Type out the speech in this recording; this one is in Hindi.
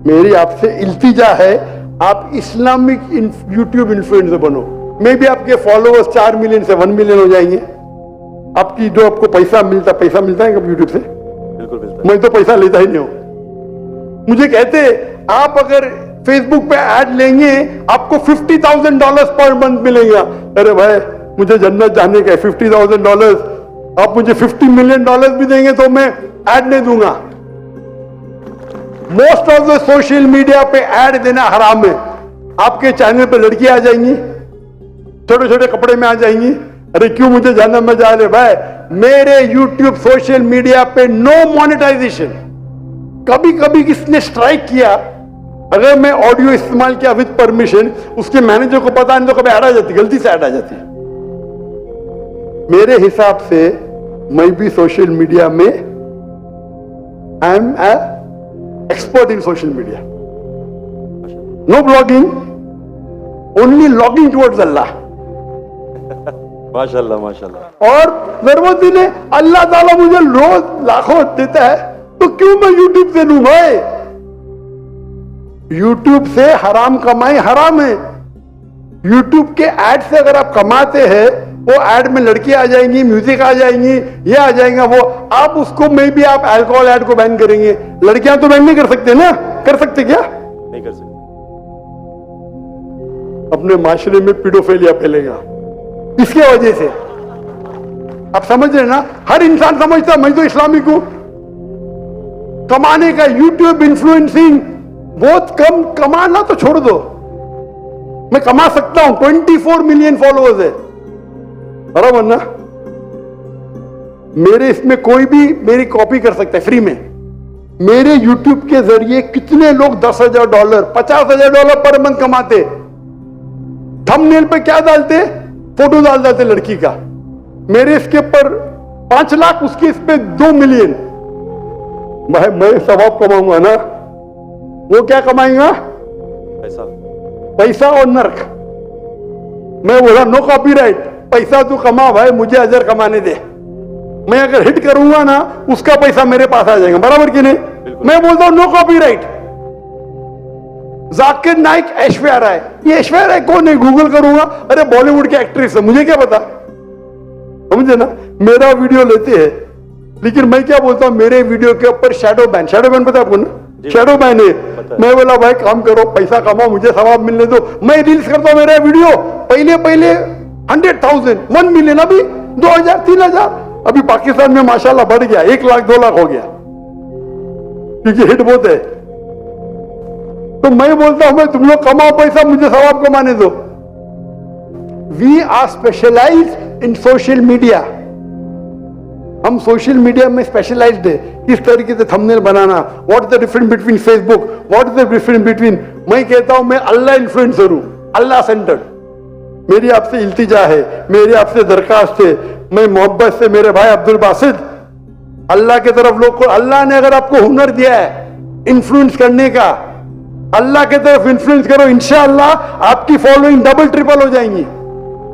मेरी आपसे इल्तिजा है, आप इस्लामिक यूट्यूब इन्फ्लुएंसर बनो। मे भी आपके फॉलोअर्स 4 मिलियन से 1 मिलियन हो जाएंगे। आपकी जो आपको पैसा मिलता है कब यूट्यूब से? बिल्कुल मिलता है। मैं तो पैसा लेता ही नहीं हूं। मुझे कहते आप अगर फेसबुक पे ऐड लेंगे आपको $50,000 पर मंथ मिलेगा। अरे भाई मुझे जन्नत जाने का है, $50,000 आप मुझे $50 मिलियन भी देंगे तो मैं ऐड नहीं दूंगा। Most of the social media पे ऐड देना हराम है। आपके चैनल पे लड़कियां आ जाएंगी, छोटे छोटे कपड़े में आ जाएंगी। अरे क्यों मुझे जन्नत में जा रहे भाई? मेरे यूट्यूब सोशल मीडिया पे नो मोनेटाइजेशन। कभी कभी किसने स्ट्राइक किया, अगर मैं ऑडियो इस्तेमाल किया विद परमिशन, उसके मैनेजर को पता नहीं तो कभी ऐड आ जाती, गलती से ऐड आ जाती। मेरे हिसाब से मैं भी सोशल मीडिया में I am expert in social media. No blogging, only logging towards Allah. माशाल्लाह माशाल्लाह। और जरूरत है, अल्लाह ताला मुझे रोज लाखों देता है तो क्यों मैं यूट्यूब से लूं भाई? यूट्यूब से हराम कमाई हराम है। यूट्यूब के ऐड से अगर आप कमाते हैं, वो ऐड में लड़कियां आ जाएंगी, म्यूजिक आ जाएंगी, ये आ जाएगा वो, आप उसको में भी आप अल्कोहल ऐड को बैन करेंगे। लड़कियां तो बैन नहीं कर सकते ना? कर सकते क्या? नहीं कर सकते। अपने माशरे में पीडोफिलिया फैलेगा इसके वजह से। आप समझ रहे ना? हर इंसान समझता मैं तो इस्लामिक हूं। कमाने का यूट्यूब इन्फ्लुएंसिंग बहुत कम, कमाना तो छोड़ दो, मैं कमा सकता हूं। 24 मिलियन फॉलोअर्स है, बराबर ना? मेरे इसमें कोई भी मेरी कॉपी कर सकता है फ्री में। मेरे यूट्यूब के जरिए कितने लोग $10,000 $50,000 पर मंथ कमाते। थंबनेल पे क्या डालते? फोटो डाल देते लड़की का। मेरे इसके ऊपर 5 लाख, उसके इस पे 2 मिलियन। भाई मैं सवाब कमाऊंगा ना, वो क्या कमाएगा? पैसा और नर्क। मैं बोला नो कॉपीराइट, पैसा तू कमा भाई, मुझे अजर कमाने दे। मैं अगर हिट करूंगा ना उसका पैसा मेरे पास आ जाएगा, बराबर कि नहीं? मैं बोलता हूं नो कॉपीराइट। जाकिर नाइक ऐश्वर्या राय, ये ऐश्वर्या राय कौन है? गूगल करूंगा, अरे बॉलीवुड की एक्ट्रेस है, मुझे क्या पता? समझे ना? मेरा वीडियो लेते हैं, लेकिन मैं क्या बोलता हूं, मेरे वीडियो के ऊपर शैडो बैन पता है आपको ना? शैडो बैन है। मैं बोला भाई काम करो, पैसा कमाओ, मुझे सवाब मिलने दो। मैं रील्स करता हूं, मेरा वीडियो पहले 100,000 1 मिलियन, अभी 2,000 3,000। अभी पाकिस्तान में माशाल्लाह बढ़ गया, 1 लाख 2 लाख हो गया, क्योंकि हिट बहुत है। तो मैं बोलता हूं मैं तुम लोग कमाओ पैसा, मुझे सवाब कमाने दो। We are specialised in social media. हम सोशल मीडिया में स्पेशलाइज्ड है। किस तरीके से थंबनेल बनाना, what is the difference between Facebook, what is the difference between. मैं कहता हूं मैं अल्लाह इन्फ्लुएंसर हूं, अल्लाह सेंटर्ड। मेरी आपसे इल्तिजा है, मेरी आपसे दरखास्त है, मैं मोहब्बत से मेरे भाई अब्दुल बासित, अल्लाह की तरफ लोग को, अल्लाह ने अगर आपको हुनर दिया है इन्फ्लुएंस करने का, अल्लाह की तरफ इन्फ्लुएंस करो, इंशाअल्लाह आपकी फॉलोइंग डबल ट्रिपल हो जाएंगी।